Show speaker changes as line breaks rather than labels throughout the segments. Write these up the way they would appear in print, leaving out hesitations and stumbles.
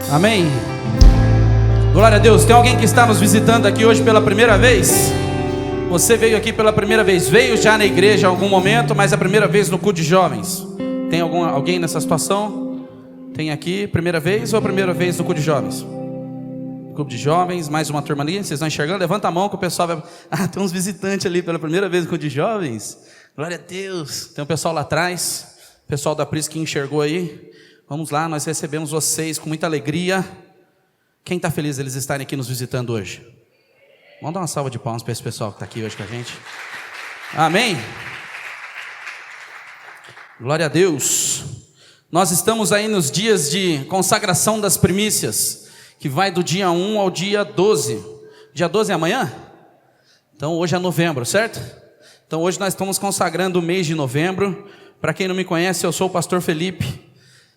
Amém. Glória a Deus. Tem alguém que está nos visitando aqui hoje pela primeira vez? Você veio aqui pela primeira vez, veio já na igreja em algum momento, mas é a primeira vez no culto de jovens. Tem alguém nessa situação? Tem aqui, primeira vez ou a primeira vez no culto de jovens? Clube de jovens, mais uma turma ali, vocês estão enxergando? Levanta a mão que o pessoal vai... Ah, tem uns visitantes ali pela primeira vez no culto de jovens. Glória a Deus. Tem um pessoal lá atrás, o pessoal da Pris que enxergou aí. Vamos lá, nós recebemos vocês com muita alegria. Quem está feliz eles estarem aqui nos visitando hoje? Vamos dar uma salva de palmas para esse pessoal que está aqui hoje com a gente. Amém. Glória a Deus. Nós estamos aí nos dias de consagração das primícias, que vai do dia 1 ao dia 12. Dia 12 é amanhã? Então hoje é novembro, certo? Então hoje nós estamos consagrando o mês de novembro. Para quem não me conhece, eu sou o pastor Felipe.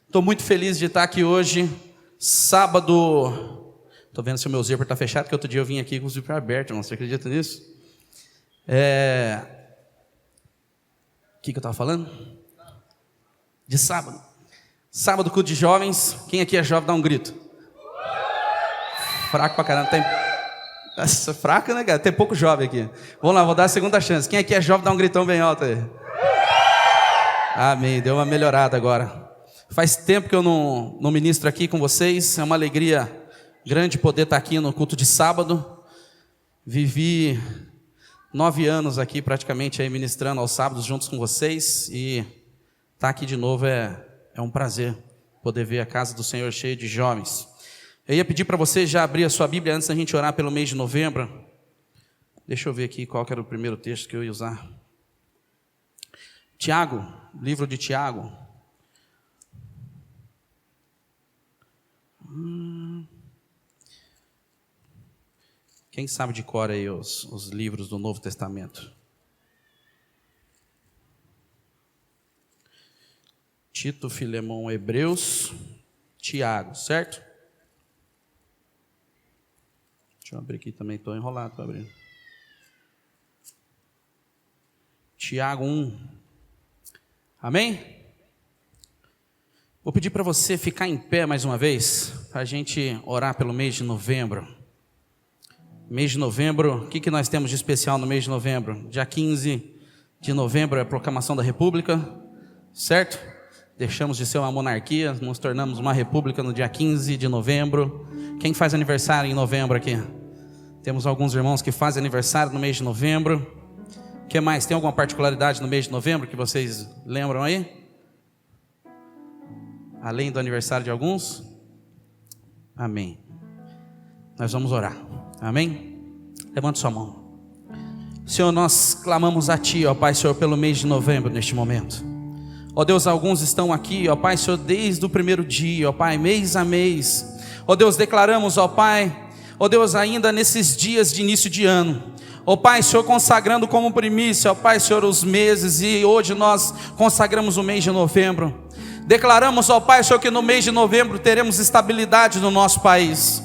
Estou muito feliz de estar aqui hoje, sábado. Estou vendo se o meu zíper está fechado, porque outro dia eu vim aqui com o zíper aberto, irmão. Você acredita nisso? O que eu estava falando? De sábado. Sábado, culto de jovens. Quem aqui é jovem, dá um grito. Fraco pra caramba. Nossa, fraco, né, cara? Tem pouco jovem aqui. Vamos lá, vou dar a segunda chance. Quem aqui é jovem, dá um gritão bem alto aí. Amém. Deu uma melhorada agora. Faz tempo que eu não ministro aqui com vocês. É uma alegria grande poder estar aqui no culto de sábado. Vivi 9 anos aqui praticamente aí ministrando aos sábados juntos com vocês. E estar aqui de novo é um prazer poder ver a casa do Senhor cheia de jovens. Eu ia pedir para você já abrir a sua Bíblia antes da gente orar pelo mês de novembro. Deixa eu ver aqui qual que era o primeiro texto que eu ia usar. Tiago, livro de Tiago. Quem sabe de cor aí os livros do Novo Testamento? Tito, Filemão, Hebreus, Tiago, certo? Deixa eu abrir aqui também, estou enrolado para abrir. Tiago 1. Amém? Vou pedir para você ficar em pé mais uma vez, para a gente orar pelo mês de novembro. Mês de novembro, o que nós temos de especial no mês de novembro? Dia 15 de novembro é a proclamação da República, certo? Deixamos de ser uma monarquia, nos tornamos uma república no dia 15 de novembro. Quem faz aniversário em novembro aqui? Temos alguns irmãos que fazem aniversário no mês de novembro. O que mais? Tem alguma particularidade no mês de novembro que vocês lembram aí? Além do aniversário de alguns? Amém. Nós vamos orar. Amém? Levante sua mão. Senhor, nós clamamos a Ti, ó Pai, Senhor, pelo mês de novembro neste momento. Ó Deus, alguns estão aqui, ó Pai, Senhor, desde o primeiro dia, ó Pai, mês a mês. Ó Deus, declaramos, ó Pai, ó Deus, ainda nesses dias de início de ano, ó Pai, Senhor, consagrando como primícia, ó Pai, Senhor, os meses, e hoje nós consagramos o mês de novembro. Declaramos, ó Pai, Senhor, que no mês de novembro teremos estabilidade no nosso país.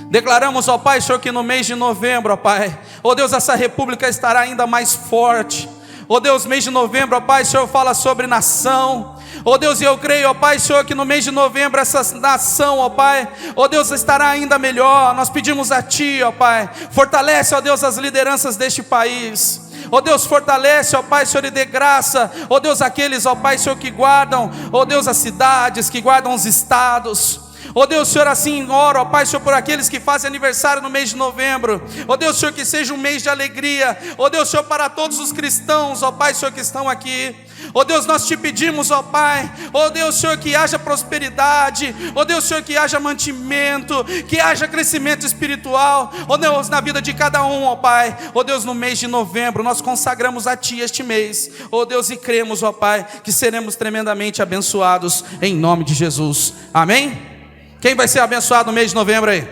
Declaramos, ó Pai, Senhor, que no mês de novembro, ó Pai, ó Deus, essa república estará ainda mais forte. Ó Deus, mês de novembro, ó Pai, Senhor, fala sobre nação. Ó Deus, e eu creio, ó Pai, Senhor, que no mês de novembro essa nação, ó Pai, ó Deus, estará ainda melhor. Nós pedimos a Ti, ó Pai, fortalece, ó Deus, as lideranças deste país. Ó Deus, fortalece, ó Pai, Senhor, e dê graça, ó Deus, aqueles, ó Pai, Senhor, que guardam, ó Deus, as cidades, que guardam os estados. Ó Deus, Senhor, assim oro, ó Pai, Senhor, por aqueles que fazem aniversário no mês de novembro. Ó Deus, Senhor, que seja um mês de alegria. Ó Deus, Senhor, para todos os cristãos, ó Pai, Senhor, que estão aqui. Ó Deus, nós te pedimos, ó Pai, ó Deus, Senhor, que haja prosperidade. Ó Deus, Senhor, que haja mantimento, que haja crescimento espiritual. Ó Deus, na vida de cada um, ó Pai. Ó Deus, no mês de novembro, nós consagramos a Ti este mês. Ó Deus, e cremos, ó Pai, que seremos tremendamente abençoados em nome de Jesus. Amém? Quem vai ser abençoado no mês de novembro aí?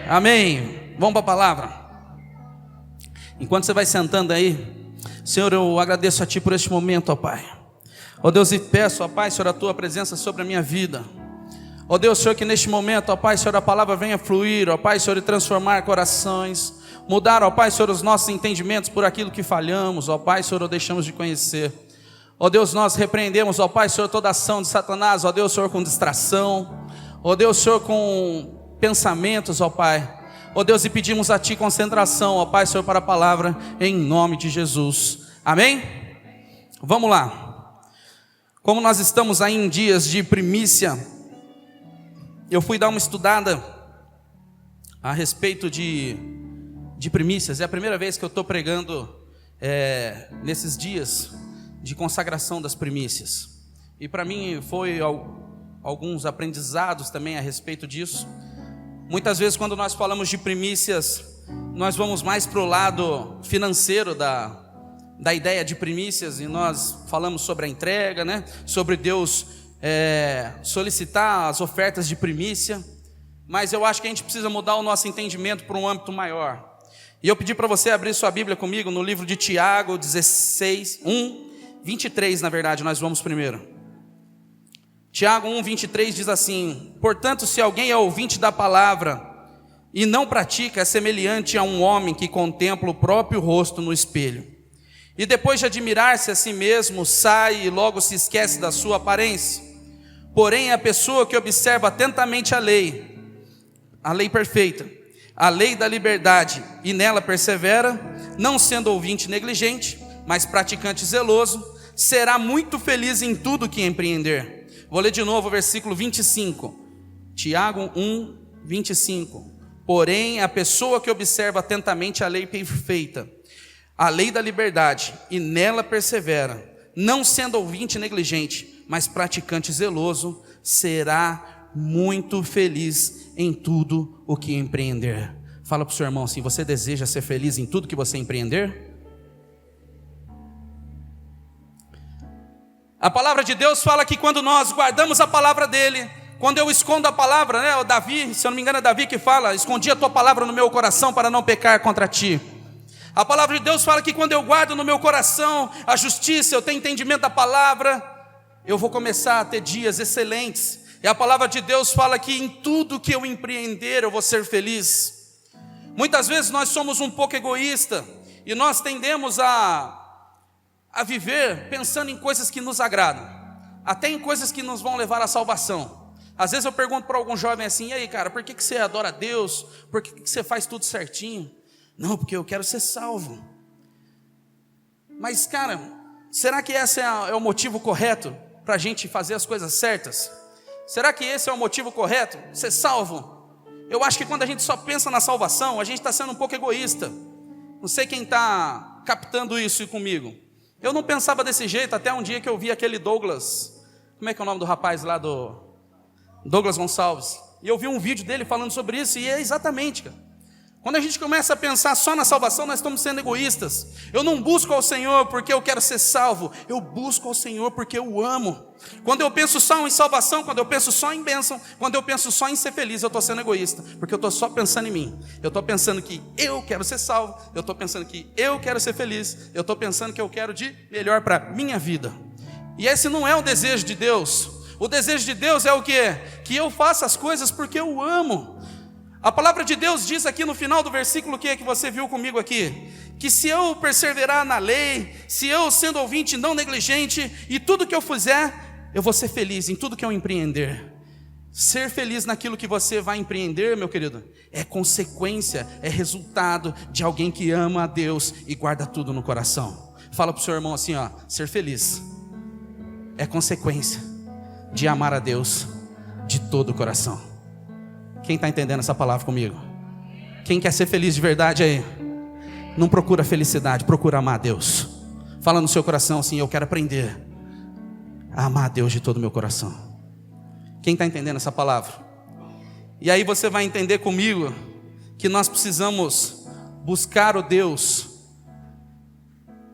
Amém. Vamos para a palavra. Enquanto você vai sentando aí, Senhor, eu agradeço a Ti por este momento, ó Pai. Ó Deus, e peço, ó Pai, Senhor, a Tua presença sobre a minha vida. Ó Deus, Senhor, que neste momento, ó Pai, Senhor, a palavra venha fluir, ó Pai, Senhor, e transformar corações. Mudar, ó Pai, Senhor, os nossos entendimentos por aquilo que falhamos, ó Pai, Senhor, ou deixamos de conhecer. Ó Deus, nós repreendemos, ó Pai, Senhor, toda ação de Satanás, ó Deus, Senhor, com distração. Ó Deus, Senhor, com pensamentos, ó Pai. Ó Deus, e pedimos a Ti concentração, ó Pai, Senhor, para a palavra, em nome de Jesus. Amém? Vamos lá. Como nós estamos aí em dias de primícia, eu fui dar uma estudada a respeito de primícias. É a primeira vez que eu estou pregando nesses dias de consagração das primícias. E para mim foi alguns aprendizados também a respeito disso. Muitas vezes quando nós falamos de primícias, nós vamos mais para o lado financeiro da ideia de primícias, e nós falamos sobre a entrega, né? Sobre Deus solicitar as ofertas de primícia. Mas eu acho que a gente precisa mudar o nosso entendimento para um âmbito maior. E eu pedi para você abrir sua Bíblia comigo no livro de Tiago 23, na verdade, nós vamos primeiro. Tiago 1:23 diz assim: portanto, se alguém é ouvinte da palavra e não pratica, é semelhante a um homem que contempla o próprio rosto no espelho, e depois de admirar-se a si mesmo, sai e logo se esquece da sua aparência. Porém, a pessoa que observa atentamente a lei perfeita, a lei da liberdade, e nela persevera, não sendo ouvinte negligente, mas praticante zeloso, será muito feliz em tudo que empreender. Vou ler de novo o versículo 25, Tiago 1:25. Porém, a pessoa que observa atentamente a lei perfeita, a lei da liberdade, e nela persevera, não sendo ouvinte negligente, mas praticante zeloso, será muito feliz em tudo o que empreender. Fala para o seu irmão assim: você deseja ser feliz em tudo que você empreender? A palavra de Deus fala que quando nós guardamos a palavra dele, quando eu escondo a palavra, né? O Davi, se eu não me engano é Davi que fala: escondi a tua palavra no meu coração para não pecar contra ti. A palavra de Deus fala que quando eu guardo no meu coração a justiça, eu tenho entendimento da palavra, eu vou começar a ter dias excelentes. E a palavra de Deus fala que em tudo que eu empreender eu vou ser feliz. Muitas vezes nós somos um pouco egoístas e nós tendemos a viver pensando em coisas que nos agradam, até em coisas que nos vão levar à salvação. Às vezes eu pergunto para algum jovem assim: e aí, cara, por que você adora a Deus? Por que você faz tudo certinho? Não, porque eu quero ser salvo. Mas, cara, será que esse é o motivo correto para a gente fazer as coisas certas? Será que esse é o motivo correto? Ser salvo? Eu acho que quando a gente só pensa na salvação, a gente está sendo um pouco egoísta. Não sei quem está captando isso comigo. Eu não pensava desse jeito até um dia que eu vi aquele Douglas, como é que é o nome do rapaz lá do Douglas Gonçalves? E eu vi um vídeo dele falando sobre isso, e é exatamente, cara. Quando a gente começa a pensar só na salvação, nós estamos sendo egoístas. Eu não busco ao Senhor porque eu quero ser salvo, eu busco ao Senhor porque eu amo. Quando eu penso só em salvação, quando eu penso só em bênção, quando eu penso só em ser feliz, eu estou sendo egoísta, porque eu estou só pensando em mim. Eu estou pensando que eu quero ser salvo, eu estou pensando que eu quero ser feliz, eu estou pensando que eu quero de melhor para a minha vida. E esse não é o desejo de Deus. O desejo de Deus é o quê? Que eu faça as coisas porque eu amo. A palavra de Deus diz aqui no final do versículo que você viu comigo aqui, que se eu perseverar na lei, se eu sendo ouvinte não negligente, e tudo que eu fizer, eu vou ser feliz em tudo que eu empreender. Ser feliz naquilo que você vai empreender, meu querido, é consequência, é resultado de alguém que ama a Deus e guarda tudo no coração. Fala para o seu irmão assim, ó: ser feliz é consequência de amar a Deus de todo o coração. Quem está entendendo essa palavra comigo? Quem quer ser feliz de verdade aí? Não procura felicidade, procura amar a Deus. Fala no seu coração assim: eu quero aprender a amar a Deus de todo o meu coração. Quem está entendendo essa palavra? E aí você vai entender comigo que nós precisamos buscar o Deus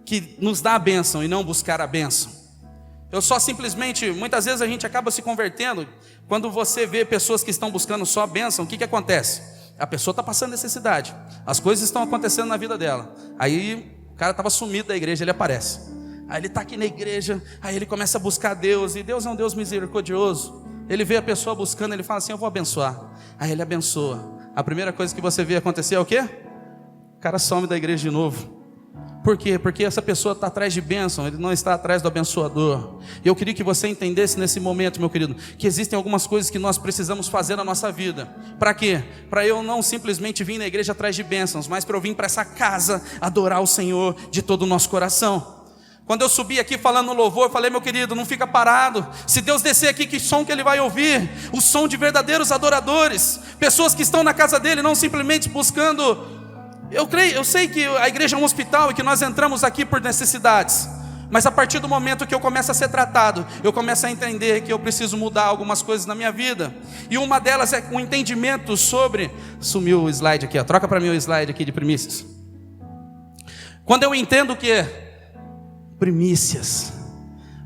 que nos dá a bênção e não buscar a bênção. Eu só simplesmente, muitas vezes a gente acaba se convertendo. Quando você vê pessoas que estão buscando só a bênção, o que acontece? A pessoa está passando necessidade, as coisas estão acontecendo na vida dela. Aí o cara estava sumido da igreja, ele aparece. Aí ele está aqui na igreja, aí ele começa a buscar Deus, e Deus é um Deus misericordioso. Ele vê a pessoa buscando, ele fala assim: eu vou abençoar. Aí ele abençoa. A primeira coisa que você vê acontecer é o quê? O cara some da igreja de novo. Por quê? Porque essa pessoa está atrás de bênção, ele não está atrás do abençoador. E eu queria que você entendesse nesse momento, meu querido, que existem algumas coisas que nós precisamos fazer na nossa vida. Para quê? Para eu não simplesmente vir na igreja atrás de bênçãos, mas para eu vir para essa casa adorar o Senhor de todo o nosso coração. Quando eu subi aqui falando no louvor, eu falei, meu querido, não fica parado. Se Deus descer aqui, que som que Ele vai ouvir? O som de verdadeiros adoradores, pessoas que estão na casa dEle, não simplesmente buscando. Eu sei que a igreja é um hospital e que nós entramos aqui por necessidades, mas a partir do momento que eu começo a ser tratado, eu começo a entender que eu preciso mudar algumas coisas na minha vida. E uma delas é o entendimento sobre... Sumiu o slide aqui, ó. Troca para mim o slide aqui de primícias. Quando eu entendo que primícias,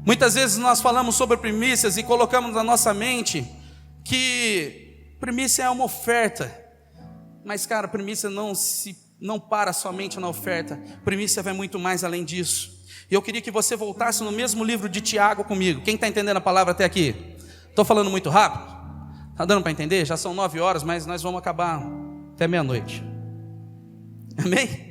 muitas vezes nós falamos sobre primícias e colocamos na nossa mente que primícia é uma oferta. Mas cara, primícia não para somente na oferta. Primícia vai muito mais além disso. E eu queria que você voltasse no mesmo livro de Tiago comigo. Quem está entendendo a palavra até aqui? Estou falando muito rápido? Está dando para entender? Já são 9 horas, mas nós vamos acabar até meia-noite. Amém?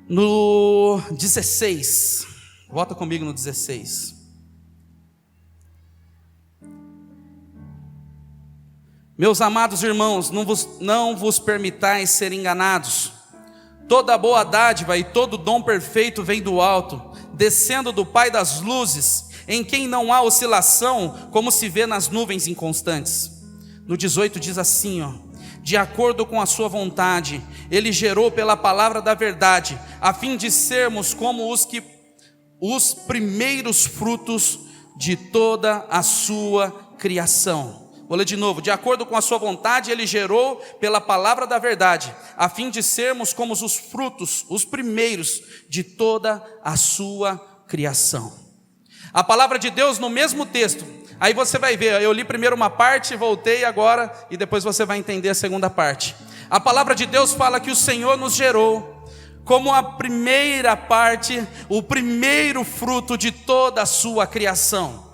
No 16, volta comigo no 16. Meus amados irmãos, não vos permitais ser enganados. Toda boa dádiva e todo dom perfeito vem do alto, descendo do Pai das luzes, em quem não há oscilação, como se vê nas nuvens inconstantes. No 18 diz assim, ó: de acordo com a sua vontade, Ele gerou pela palavra da verdade, a fim de sermos como os primeiros frutos de toda a sua criação. Vou ler de novo. De acordo com a sua vontade, Ele gerou pela palavra da verdade, a fim de sermos como os frutos, os primeiros de toda a sua criação. A palavra de Deus no mesmo texto. Aí você vai ver, eu li primeiro uma parte, voltei agora, e depois você vai entender a segunda parte. A palavra de Deus fala que o Senhor nos gerou como a primeira parte, o primeiro fruto de toda a sua criação.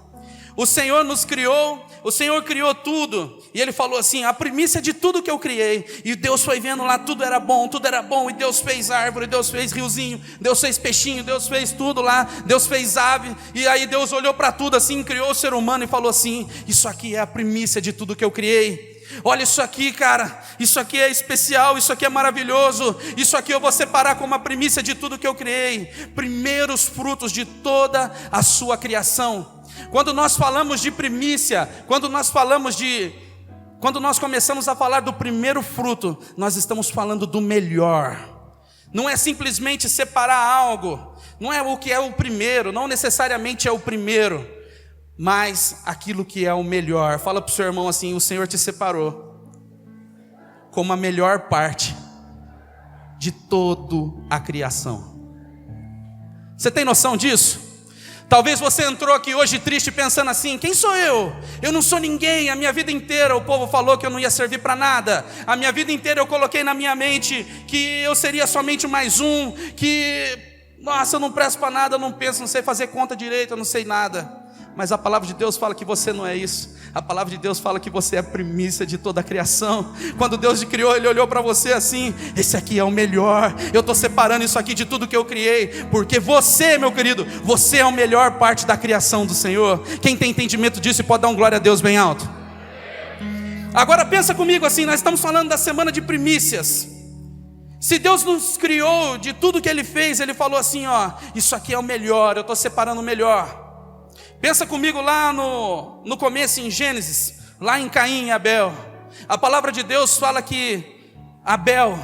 O Senhor nos criou, o Senhor criou tudo, e Ele falou assim, a primícia de tudo que eu criei. E Deus foi vendo lá, tudo era bom, e Deus fez árvore, Deus fez riozinho, Deus fez peixinho, Deus fez tudo lá, Deus fez ave. E aí Deus olhou para tudo assim, criou o ser humano e falou assim, isso aqui é a primícia de tudo que eu criei. Olha isso aqui, cara, isso aqui é especial, isso aqui é maravilhoso, isso aqui eu vou separar como a primícia de tudo que eu criei. Primeiros frutos de toda a sua criação. Quando nós falamos de primícia, quando nós começamos a falar do primeiro fruto, nós estamos falando do melhor. Não é simplesmente separar algo, não é o que é o primeiro, não necessariamente é o primeiro, mas aquilo que é o melhor. Fala para o seu irmão assim, o Senhor te separou como a melhor parte de toda a criação. Você tem noção disso? Talvez você entrou aqui hoje triste pensando assim, quem sou eu? Eu não sou ninguém. A minha vida inteira o povo falou que eu não ia servir para nada. A minha vida inteira eu coloquei na minha mente que eu seria somente mais um, que, nossa, eu não presto para nada, eu não penso, não sei fazer conta direito, eu não sei nada. Mas a palavra de Deus fala que você não é isso. A palavra de Deus fala que você é a primícia de toda a criação. Quando Deus te criou, Ele olhou para você assim, esse aqui é o melhor. Eu estou separando isso aqui de tudo que eu criei, porque você, meu querido, você é a melhor parte da criação do Senhor. Quem tem entendimento disso pode dar um glória a Deus bem alto. Agora pensa comigo assim, nós estamos falando da semana de primícias. Se Deus nos criou de tudo que Ele fez, Ele falou assim, ó, isso aqui é o melhor, eu estou separando o melhor. Pensa comigo lá no começo em Gênesis, lá em Caim e Abel. A palavra de Deus fala que Abel,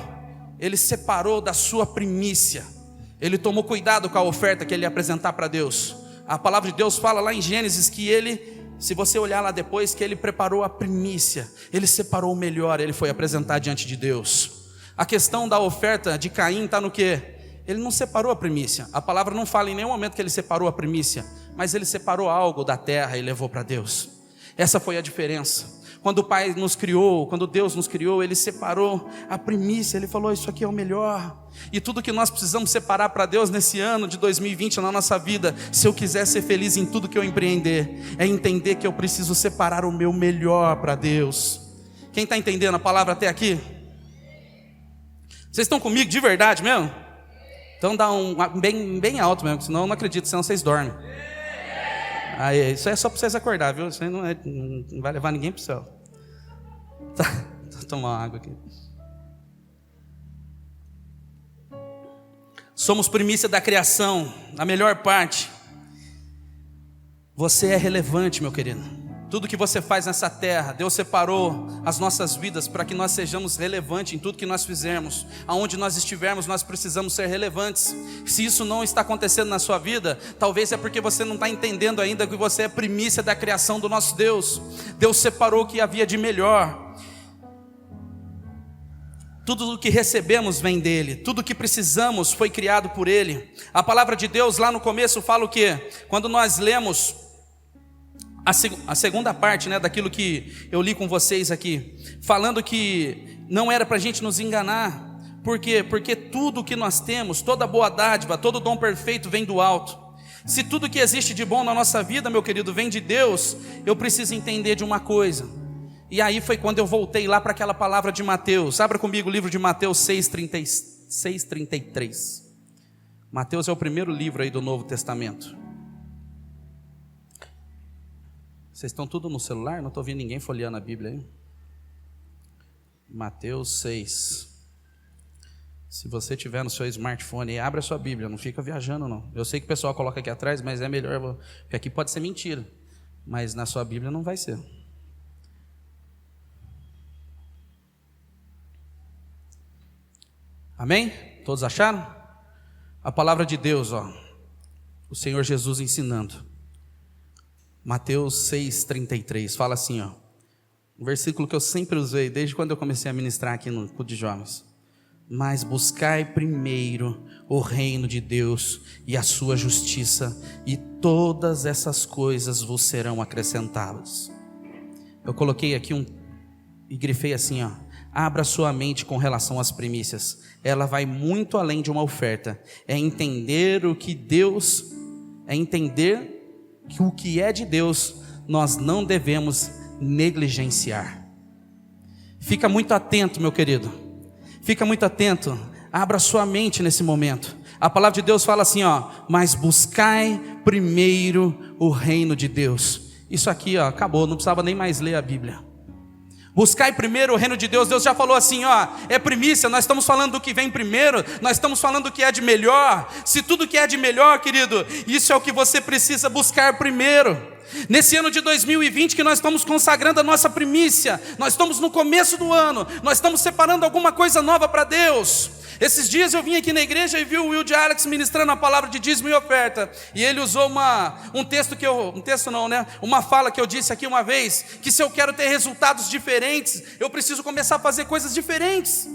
ele separou da sua primícia. Ele tomou cuidado com a oferta que ele ia apresentar para Deus. A palavra de Deus fala lá em Gênesis que ele, se você olhar lá depois, que ele preparou a primícia. Ele separou o melhor, ele foi apresentar diante de Deus. A questão da oferta de Caim está no quê? Ele não separou a primícia. A palavra não fala em nenhum momento que ele separou a primícia, mas ele separou algo da terra e levou para Deus. Essa foi a diferença. Quando o Pai nos criou, quando Deus nos criou, Ele separou a primícia. Ele falou, isso aqui é o melhor. E tudo que nós precisamos separar para Deus nesse ano de 2020 na nossa vida, se eu quiser ser feliz em tudo que eu empreender, é entender que eu preciso separar o meu melhor para Deus. Quem está entendendo a palavra até aqui? Vocês estão comigo de verdade mesmo? Então dá um bem alto mesmo, senão eu não acredito, senão vocês dormem. Aí, isso é só para vocês acordar, viu? Isso aí não vai levar ninguém para o céu. Tá, vou tomar uma água aqui. Somos primícia da criação, a melhor parte. Você é relevante, meu querido. Tudo que você faz nessa terra, Deus separou as nossas vidas para que nós sejamos relevantes em tudo que nós fizermos. Aonde nós estivermos, nós precisamos ser relevantes. Se isso não está acontecendo na sua vida, talvez é porque você não está entendendo ainda que você é primícia da criação do nosso Deus. Deus separou o que havia de melhor. Tudo o que recebemos vem dele, tudo o que precisamos foi criado por ele. A palavra de Deus lá no começo fala o quê? Quando nós lemos a segunda parte, né, daquilo que eu li com vocês aqui, falando que não era para a gente nos enganar. Por quê? Porque tudo que nós temos, toda boa dádiva, todo dom perfeito vem do alto. Se tudo que existe de bom na nossa vida, meu querido, vem de Deus, eu preciso entender de uma coisa. E aí foi quando eu voltei lá para aquela palavra de Mateus. Abra comigo o livro de Mateus 6:33. Mateus é o primeiro livro aí do Novo Testamento. Vocês estão tudo no celular? Não estou vendo ninguém folheando a Bíblia aí. Mateus 6. Se você tiver no seu smartphone aí, abre a sua Bíblia, não fica viajando não. Eu sei que o pessoal coloca aqui atrás, mas é melhor, porque aqui pode ser mentira, mas na sua Bíblia não vai ser. Amém? Todos acharam? A palavra de Deus, ó, o Senhor Jesus ensinando. Mateus 6:33, fala assim, ó, um versículo que eu sempre usei, desde quando eu comecei a ministrar aqui no culto de jovens. Mas buscai primeiro o reino de Deus e a sua justiça, e todas essas coisas vos serão acrescentadas. Eu coloquei aqui e grifei assim, ó, abra sua mente com relação às primícias. Ela vai muito além de uma oferta. É entender o que Deus, que o que é de Deus, nós não devemos negligenciar. Fica muito atento, meu querido. Fica muito atento. Abra sua mente nesse momento. A palavra de Deus fala assim, ó, mas buscai primeiro o reino de Deus. Isso aqui, ó, acabou, não precisava nem mais ler a Bíblia. Buscai primeiro o reino de Deus. Deus já falou assim, ó, é primícia, nós estamos falando do que vem primeiro, nós estamos falando do que é de melhor. Se tudo que é de melhor, querido, isso é o que você precisa buscar primeiro. Nesse ano de 2020 que nós estamos consagrando a nossa primícia, nós estamos no começo do ano, nós estamos separando alguma coisa nova para Deus. Esses dias eu vim aqui na igreja e vi o Will de Alex ministrando a palavra de dízimo e oferta, e ele usou uma fala que eu disse aqui uma vez, que se eu quero ter resultados diferentes, eu preciso começar a fazer coisas diferentes.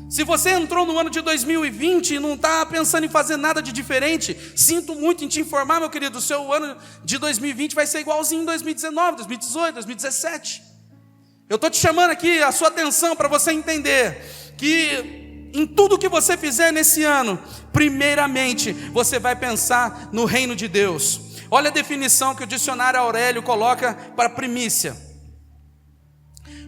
Se você entrou no ano de 2020 e não está pensando em fazer nada de diferente, sinto muito em te informar, meu querido, o seu ano de 2020 vai ser igualzinho em 2019, 2018, 2017. Eu estou te chamando aqui a sua atenção para você entender que em tudo que você fizer nesse ano, primeiramente, você vai pensar no reino de Deus. Olha a definição que o dicionário Aurélio coloca para primícia.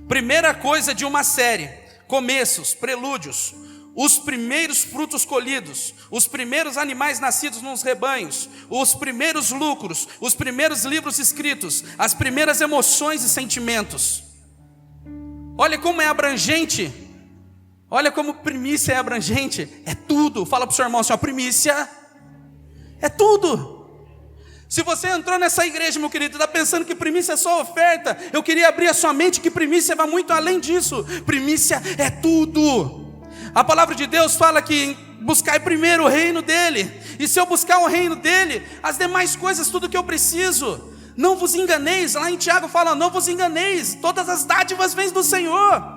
Primeira coisa de uma série, começos, prelúdios, os primeiros frutos colhidos, os primeiros animais nascidos nos rebanhos, os primeiros lucros, os primeiros livros escritos, as primeiras emoções e sentimentos. Olha como é abrangente. Olha como primícia é abrangente, é tudo. Fala para o seu irmão assim, ó, primícia é tudo. Se você entrou nessa igreja, meu querido, está pensando que primícia é só oferta, eu queria abrir a sua mente que primícia vai muito além disso. Primícia é tudo. A palavra de Deus fala que buscai primeiro o reino dele, e se eu buscar o reino dele, as demais coisas, tudo que eu preciso. Não vos enganeis, lá em Tiago fala, não vos enganeis, todas as dádivas vêm do Senhor.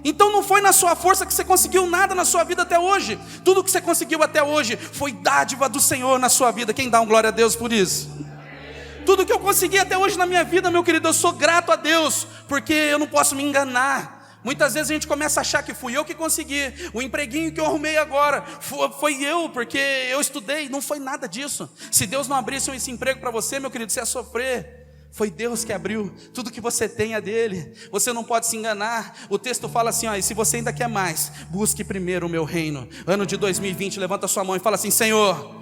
Então não foi na sua força que você conseguiu nada na sua vida até hoje. Tudo que você conseguiu até hoje foi dádiva do Senhor na sua vida. Quem dá um glória a Deus por isso? Tudo que eu consegui até hoje na minha vida, meu querido, eu sou grato a Deus, porque eu não posso me enganar. Muitas vezes a gente começa a achar que fui eu que consegui. O empreguinho que eu arrumei agora foi eu, porque eu estudei. Não foi nada disso. Se Deus não abrisse esse emprego para você, meu querido, você ia sofrer. Foi Deus que abriu, tudo que você tem é dele, você não pode se enganar. O texto fala assim, ó, e se você ainda quer mais, busque primeiro o meu reino. Ano de 2020, levanta sua mão e fala assim: Senhor,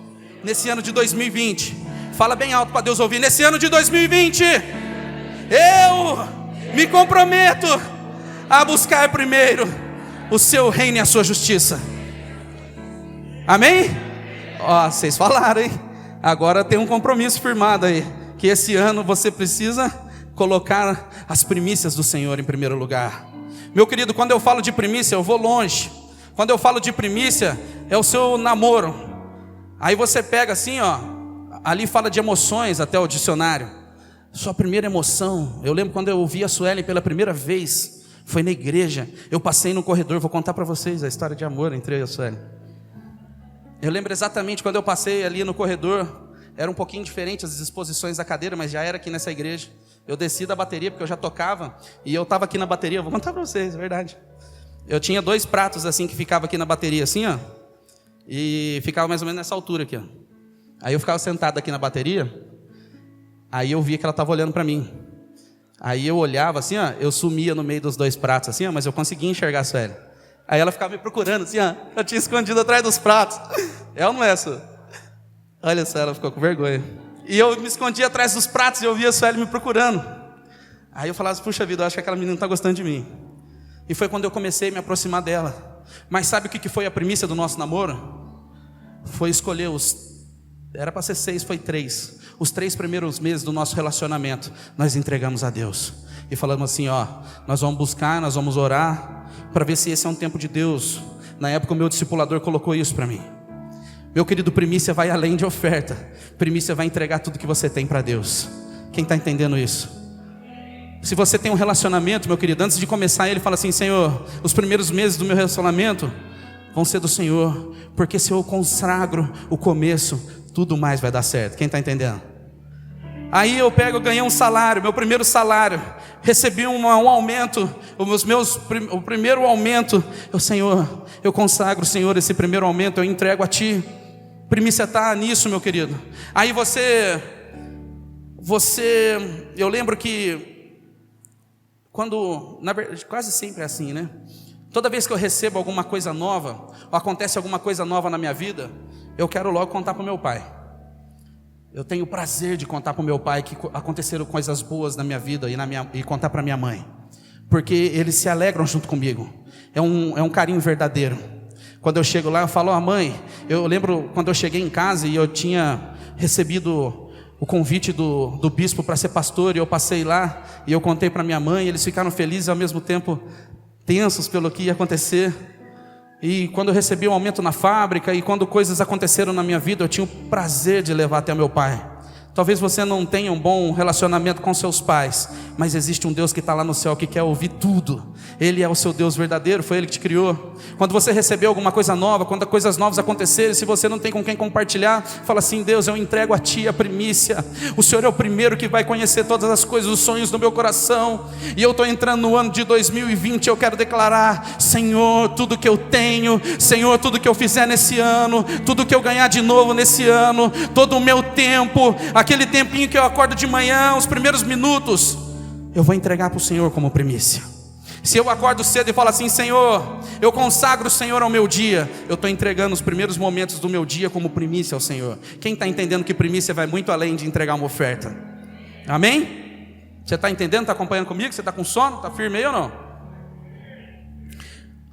nesse ano de 2020, fala bem alto para Deus ouvir, nesse ano de 2020, eu me comprometo a buscar primeiro o seu reino e a sua justiça. Amém? Ó, vocês falaram, hein? Agora tem um compromisso firmado aí, que esse ano você precisa colocar as primícias do Senhor em primeiro lugar. Meu querido, quando eu falo de primícia, eu vou longe. Quando eu falo de primícia, é o seu namoro. Aí você pega assim, ó, ali fala de emoções, até o dicionário. Sua primeira emoção, eu lembro quando eu ouvi a Suelen pela primeira vez, foi na igreja. Eu passei no corredor, vou contar para vocês a história de amor entre eu e a Suelen. Eu lembro exatamente quando eu passei ali no corredor. Era um pouquinho diferente as disposições da cadeira, mas já era aqui nessa igreja. Eu desci da bateria, porque eu já tocava, e eu estava aqui na bateria, vou contar para vocês, é verdade. Eu tinha 2 pratos assim, que ficava aqui na bateria assim, ó, e ficava mais ou menos nessa altura aqui, ó. Aí eu ficava sentado aqui na bateria, aí eu via que ela estava olhando para mim. Aí eu olhava assim, ó, eu sumia no meio dos 2 pratos assim, ó, mas eu conseguia enxergar a Sueli. Aí ela ficava me procurando assim, ó, eu tinha escondido atrás dos pratos. É ou não é, Su? Olha só, ela ficou com vergonha. E eu me escondia atrás dos pratos e eu via a Sueli me procurando. Aí eu falava assim, puxa vida, eu acho que aquela menina não está gostando de mim. E foi quando eu comecei a me aproximar dela. Mas sabe o que foi a primícia do nosso namoro? Foi escolher era para ser 6, foi 3. Os 3 primeiros meses do nosso relacionamento, nós entregamos a Deus. E falamos assim, ó, nós vamos buscar, nós vamos orar, para ver se esse é um tempo de Deus. Na época o meu discipulador colocou isso para mim. Meu querido, primícia vai além de oferta. Primícia vai entregar tudo que você tem para Deus. Quem está entendendo isso? Se você tem um relacionamento, meu querido, antes de começar ele fala assim, Senhor, os primeiros meses do meu relacionamento vão ser do Senhor, porque se eu consagro o começo, tudo mais vai dar certo. Quem está entendendo? Aí eu ganhei um salário, meu primeiro salário, recebi um aumento, o primeiro aumento, Senhor, eu consagro, Senhor, esse primeiro aumento, eu entrego a Ti. Primícia está nisso, meu querido. Aí eu lembro que quase sempre é assim, né? Toda vez que eu recebo alguma coisa nova, ou acontece alguma coisa nova na minha vida, eu quero logo contar para o meu pai. Eu tenho prazer de contar para o meu pai que aconteceram coisas boas na minha vida e contar para minha mãe, porque eles se alegram junto comigo. É um carinho verdadeiro. Quando eu chego lá, eu falo, mãe, eu lembro quando eu cheguei em casa e eu tinha recebido o convite do bispo para ser pastor, e eu passei lá e eu contei para minha mãe, e eles ficaram felizes e ao mesmo tempo tensos pelo que ia acontecer. E quando eu recebi um aumento na fábrica, e quando coisas aconteceram na minha vida, eu tinha o prazer de levar até meu pai. Talvez você não tenha um bom relacionamento com seus pais, mas existe um Deus que está lá no céu que quer ouvir tudo. Ele é o seu Deus verdadeiro, foi Ele que te criou. Quando você recebeu alguma coisa nova, quando coisas novas acontecerem, se você não tem com quem compartilhar, fala assim, Deus, eu entrego a Ti a primícia. O Senhor é o primeiro que vai conhecer todas as coisas, os sonhos do meu coração. E eu estou entrando no ano de 2020, eu quero declarar, Senhor, tudo que eu tenho, Senhor, tudo que eu fizer nesse ano, tudo que eu ganhar de novo nesse ano, todo o meu tempo, aquele tempinho que eu acordo de manhã, os primeiros minutos, eu vou entregar para o Senhor como primícia. Se eu acordo cedo e falo assim, Senhor, eu consagro o Senhor ao meu dia, eu estou entregando os primeiros momentos do meu dia como primícia ao Senhor. Quem está entendendo que primícia vai muito além de entregar uma oferta? Amém? Você está entendendo? Está acompanhando comigo? Você está com sono? Está firme aí ou não?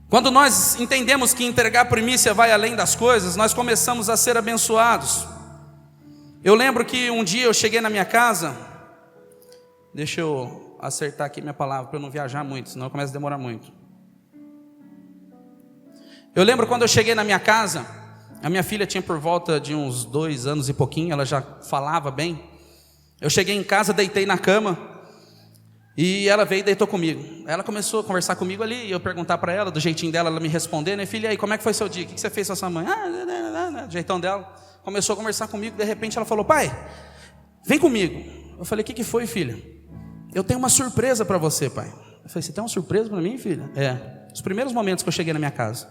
Quando nós entendemos que entregar primícia vai além das coisas, nós começamos a ser abençoados. Eu lembro que um dia eu cheguei na minha casa, deixa eu acertar aqui minha palavra para eu não viajar muito, senão começa a demorar muito. Eu lembro quando eu cheguei na minha casa, a minha filha tinha por volta de uns 2 anos e pouquinho, ela já falava bem. Eu cheguei em casa, deitei na cama, e ela veio e deitou comigo. Ela começou a conversar comigo ali, e eu perguntar para ela, do jeitinho dela, ela me responder, né, filha, e aí, como é que foi seu dia? O que você fez com a sua mãe? Do jeitão dela. Começou a conversar comigo, de repente ela falou, pai, vem comigo. Eu falei, o que foi, filha? Eu tenho uma surpresa para você, pai. Eu falei, você tem uma surpresa para mim, filha? Os primeiros momentos que eu cheguei na minha casa.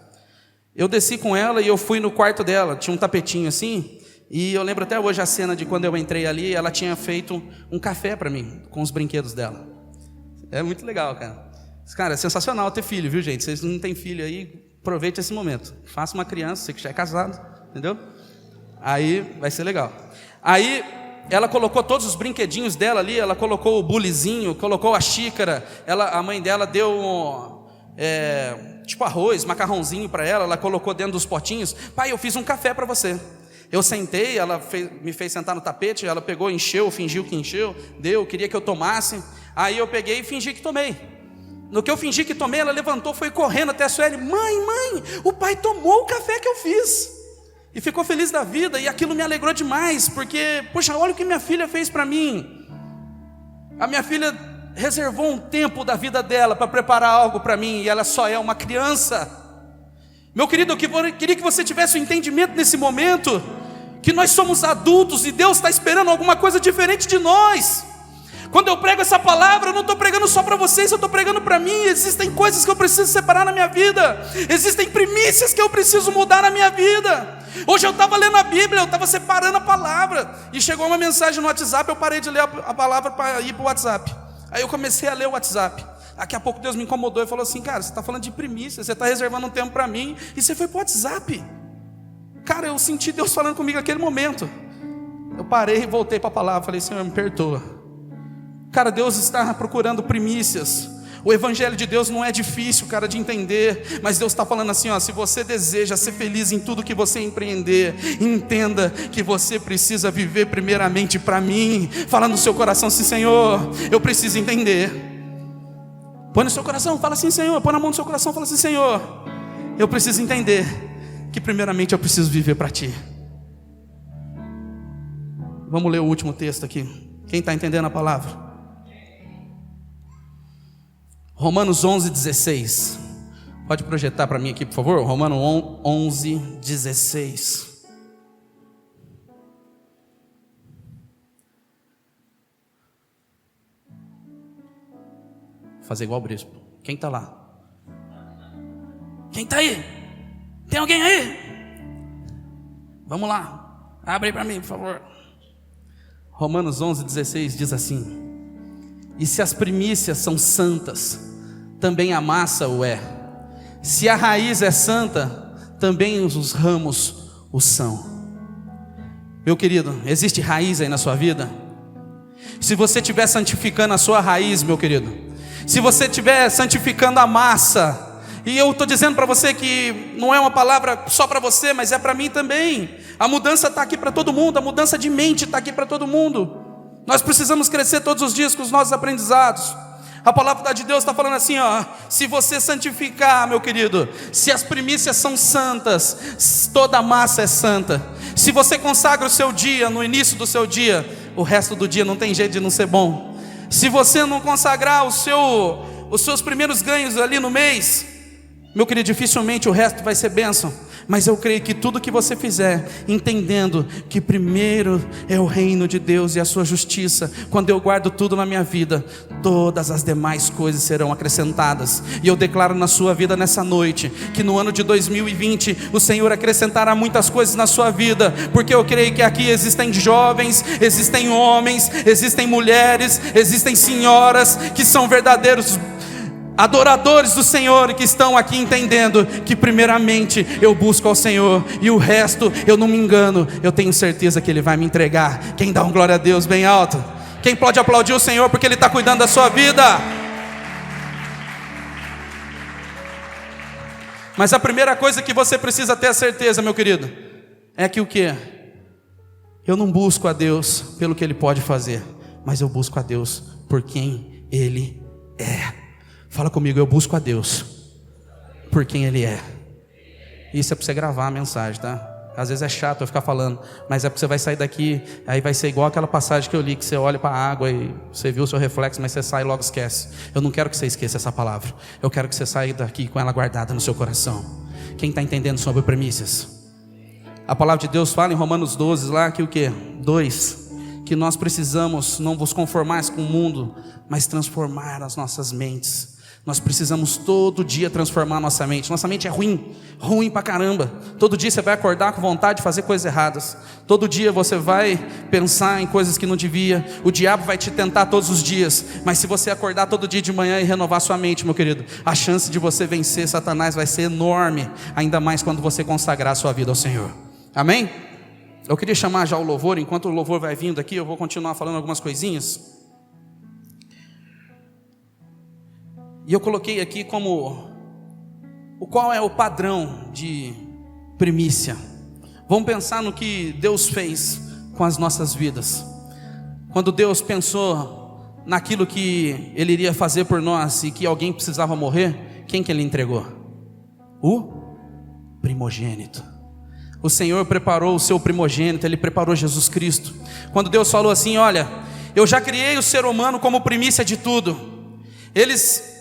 Eu desci com ela e eu fui no quarto dela, tinha um tapetinho assim, E eu lembro até hoje a cena de quando eu entrei ali, ela tinha feito um café para mim, com os brinquedos dela. É muito legal, cara. Cara, é sensacional ter filho, viu, gente? Vocês não têm filho aí, aproveite esse momento. Faça uma criança, você que já é casado, entendeu? Aí vai ser legal. Aí ela colocou todos os brinquedinhos dela ali, ela colocou o bulizinho, colocou a xícara, a mãe dela deu tipo arroz, macarrãozinho para ela colocou dentro dos potinhos. Pai, eu fiz um café para você. Eu sentei, ela me fez sentar no tapete, ela pegou, encheu, fingiu que encheu, queria que eu tomasse. Aí eu peguei e fingi que tomei. No que eu fingi que tomei, ela levantou, foi correndo até a Sueli. Mãe, o pai tomou o café que eu fiz. E ficou feliz da vida, e aquilo me alegrou demais, porque, poxa, olha o que minha filha fez para mim. A minha filha reservou um tempo da vida dela para preparar algo para mim, e ela só é uma criança. Meu querido, eu queria que você tivesse um entendimento nesse momento, que nós somos adultos, e Deus está esperando alguma coisa diferente de nós. Quando eu prego essa palavra, eu não estou pregando só para vocês, eu estou pregando para mim. Existem coisas que eu preciso separar na minha vida, existem primícias que eu preciso mudar na minha vida. Hoje eu estava lendo a Bíblia, eu estava separando a palavra, e chegou uma mensagem no WhatsApp, eu parei de ler a palavra para ir para o WhatsApp. Aí eu comecei a ler o WhatsApp. Daqui a pouco Deus me incomodou e falou assim: cara, você está falando de primícia, você está reservando um tempo para mim, e você foi para o WhatsApp. Cara, eu senti Deus falando comigo naquele momento. Eu parei e voltei para a palavra, falei: Senhor, me perdoa. Cara, Deus está procurando primícias. O evangelho de Deus não é difícil, cara, de entender. Mas Deus está falando assim, ó: se você deseja ser feliz em tudo que você empreender, entenda que você precisa viver primeiramente para mim. Fala no seu coração assim: Senhor, eu preciso entender. Põe no seu coração, fala assim: Senhor. Põe na mão do seu coração, fala assim: Senhor, eu preciso entender que primeiramente eu preciso viver para Ti. Vamos ler o último texto aqui. Quem está entendendo a palavra? Romanos 11:16. Pode projetar para mim aqui, por favor? Romanos 11:16. Fazer igual o Brispo. Quem está lá? Quem está aí? Tem alguém aí? Vamos lá. Abre aí para mim, por favor. Romanos 11:16 diz assim: e se as primícias são santas, também a massa o é. Se a raiz é santa, também os ramos o são. Meu querido, existe raiz aí na sua vida? Se você estiver santificando a sua raiz, meu querido, se você estiver santificando a massa, e eu estou dizendo para você que não é uma palavra só para você, mas é para mim também. A mudança está aqui para todo mundo, a mudança de mente está aqui para todo mundo. Nós precisamos crescer todos os dias com os nossos aprendizados. A palavra de Deus está falando assim, ó: se você santificar, meu querido, se as primícias são santas, toda a massa é santa. Se você consagra o seu dia, no início do seu dia, o resto do dia não tem jeito de não ser bom. Se você não consagrar os seus primeiros ganhos ali no mês, meu querido, dificilmente o resto vai ser bênção. Mas eu creio que tudo que você fizer, entendendo que primeiro é o reino de Deus e a sua justiça, quando eu guardo tudo na minha vida, todas as demais coisas serão acrescentadas. E eu declaro na sua vida nessa noite, que no ano de 2020, o Senhor acrescentará muitas coisas na sua vida, porque eu creio que aqui existem jovens, existem homens, existem mulheres, existem senhoras, que são verdadeiros adoradores do Senhor, que estão aqui entendendo que primeiramente eu busco ao Senhor, e o resto eu não me engano, eu tenho certeza que Ele vai me entregar. Quem dá um glória a Deus bem alto? Quem pode aplaudir o Senhor porque Ele está cuidando da sua vida? Mas a primeira coisa que você precisa ter a certeza, meu querido, é que o que? Eu não busco a Deus pelo que Ele pode fazer, mas eu busco a Deus por quem Ele é. Fala comigo: eu busco a Deus por quem Ele é. Isso é para você gravar a mensagem, tá? Às vezes é chato eu ficar falando, mas é porque você vai sair daqui, aí vai ser igual aquela passagem que eu li, que você olha para a água e você viu o seu reflexo, mas você sai e logo esquece. Eu não quero que você esqueça essa palavra. Eu quero que você saia daqui com ela guardada no seu coração. Quem está entendendo sobre primícias? A palavra de Deus fala em Romanos 12 lá que o quê? 2, que nós precisamos não vos conformar com o mundo, mas transformar as nossas mentes. Nós precisamos todo dia transformar nossa mente. Nossa mente é ruim, ruim pra caramba. Todo dia você vai acordar com vontade de fazer coisas erradas. Todo dia você vai pensar em coisas que não devia. O diabo vai te tentar todos os dias. Mas se você acordar todo dia de manhã e renovar sua mente, meu querido, a chance de você vencer Satanás vai ser enorme. Ainda mais quando você consagrar a sua vida ao Senhor. Amém? Eu queria chamar já o louvor. Enquanto o louvor vai vindo aqui, eu vou continuar falando algumas coisinhas. E eu coloquei aqui como qual é o padrão de primícia. Vamos pensar no que Deus fez com as nossas vidas. Quando Deus pensou naquilo que Ele iria fazer por nós e que alguém precisava morrer, quem que Ele entregou? O primogênito. O Senhor preparou o seu primogênito, Ele preparou Jesus Cristo. Quando Deus falou assim: olha, eu já criei o ser humano como primícia de tudo. Eles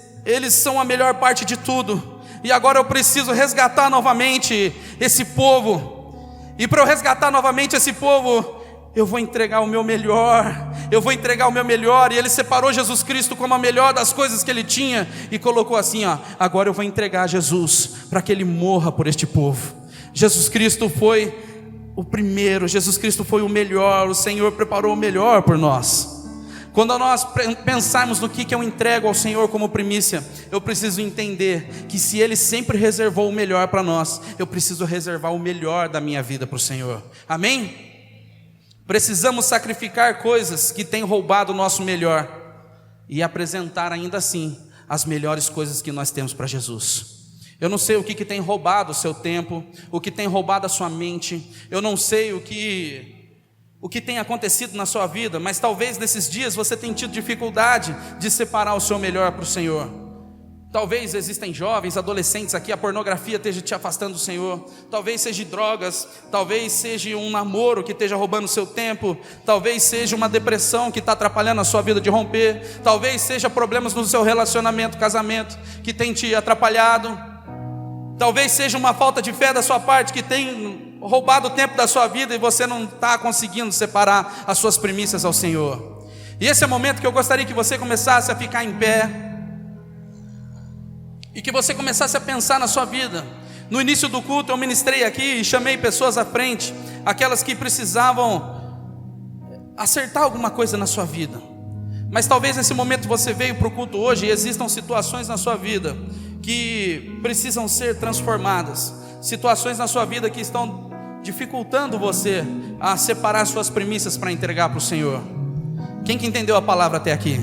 são a melhor parte de tudo, e agora eu preciso resgatar novamente esse povo, e para eu resgatar novamente esse povo, eu vou entregar o meu melhor, e Ele separou Jesus Cristo como a melhor das coisas que Ele tinha, e colocou assim, agora eu vou entregar Jesus, para que Ele morra por este povo. Jesus Cristo foi o primeiro, Jesus Cristo foi o melhor, o Senhor preparou o melhor por nós. Quando nós pensarmos no que eu entrego ao Senhor como primícia, eu preciso entender que se Ele sempre reservou o melhor para nós, eu preciso reservar o melhor da minha vida para o Senhor. Amém? Precisamos sacrificar coisas que têm roubado o nosso melhor e apresentar ainda assim as melhores coisas que nós temos para Jesus. Eu não sei o que tem roubado o seu tempo, o que tem roubado a sua mente. Eu não sei o que tem acontecido na sua vida, mas talvez nesses dias você tenha tido dificuldade de separar o seu melhor para o Senhor. Talvez existem jovens, adolescentes aqui, a pornografia esteja te afastando do Senhor. Talvez seja drogas, talvez seja um namoro que esteja roubando o seu tempo. Talvez seja uma depressão que está atrapalhando a sua vida de romper. Talvez seja problemas no seu relacionamento, casamento, que tem te atrapalhado. Talvez seja uma falta de fé da sua parte que tem roubado o tempo da sua vida e você não está conseguindo separar as suas primícias ao Senhor. E esse é o momento que eu gostaria que você começasse a ficar em pé e que você começasse a pensar na sua vida. No início do culto eu ministrei aqui e chamei pessoas à frente, aquelas que precisavam acertar alguma coisa na sua vida. Mas talvez nesse momento você veio para o culto hoje e existam situações na sua vida que precisam ser transformadas, situações na sua vida que estão dificultando você a separar suas primícias para entregar para o Senhor. Quem que entendeu a palavra até aqui?